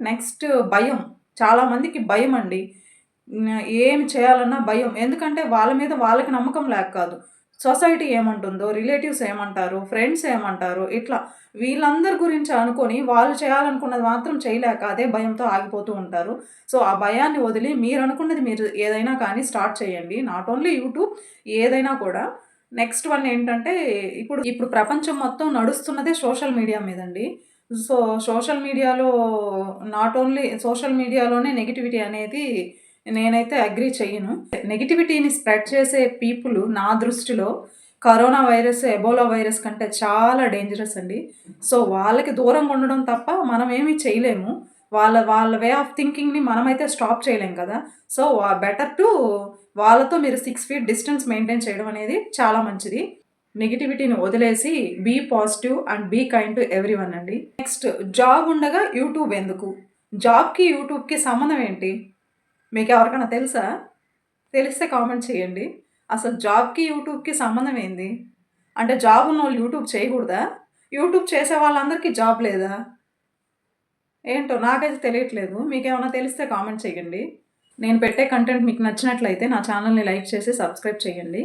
Next భయం. చాలామందికి భయమండి. ఏమి చేయాలన్నా భయం. ఎందుకంటే వాళ్ళ మీద వాళ్ళకి నమ్మకం లేక కాదు. సొసైటీ ఏమంటుందో, రిలేటివ్స్ ఏమంటారు, ఫ్రెండ్స్ ఏమంటారు, ఇట్లా వీళ్ళందరి గురించి అనుకోని వాళ్ళు చేయాలనుకున్నది మాత్రం చేయలేక అదే భయంతో ఆగిపోతూ ఉంటారు. సో, ఆ భయాన్ని వదిలి మీరనుకున్నది మీరు ఏదైనా కానీ స్టార్ట్ చేయండి. నాట్ ఓన్లీ యూట్యూబ్, ఏదైనా కూడా. నెక్స్ట్ వన్ ఏంటంటే ఇప్పుడు ఇప్పుడు ప్రపంచం మొత్తం నడుస్తున్నదే సోషల్ మీడియా మీదండి. సో, సోషల్ మీడియాలో నాట్ ఓన్లీ సోషల్ మీడియాలోనే నెగటివిటీ అనేది నేనైతే అగ్రీ చెయ్యను. నెగటివిటీని స్ప్రెడ్ చేసే పీపుల్ నా దృష్టిలో కరోనా వైరస్, ఎబోలా వైరస్ కంటే చాలా డేంజరస్ అండి. సో, వాళ్ళకి దూరంగా ఉండడం తప్ప మనమేమి చేయలేము. వాళ్ళ వాళ్ళ వే ఆఫ్ థింకింగ్‌ని మనమైతే స్టాప్ చేయలేం కదా! సో, బెటర్ టు వాళ్ళతో మీరు 6 ఫీట్ డిస్టెన్స్ మెయింటైన్ చేయడం అనేది చాలా మంచిది. నెగటివిటీని వదిలేసి be positive and be kind to everyone అండి. నెక్స్ట్ జాబ్ ఉండగా యూట్యూబ్ ఎందుకు? జాబ్‌కి, యూట్యూబ్‌కి సంబంధం ఏంటి? మీకెవరికైనా తెలుసా? తెలిస్తే కామెంట్ చేయండి. అసలు జాబ్‌కి, యూట్యూబ్‌కి సంబంధం ఏంది? అంటే జాబ్ ఉన్నోళ్ళు యూట్యూబ్ చేయకూడదా? యూట్యూబ్ చేసే వాళ్ళందరికీ జాబ్ లేదా? ఏంటో నాకైతే తెలియట్లేదు. మీకేమన్నా తెలిస్తే కామెంట్ చేయండి. నేను పెట్టే కంటెంట్ మీకు నచ్చినట్లయితే నా ఛానల్‌ని లైక్ చేసి సబ్స్క్రైబ్ చేయండి.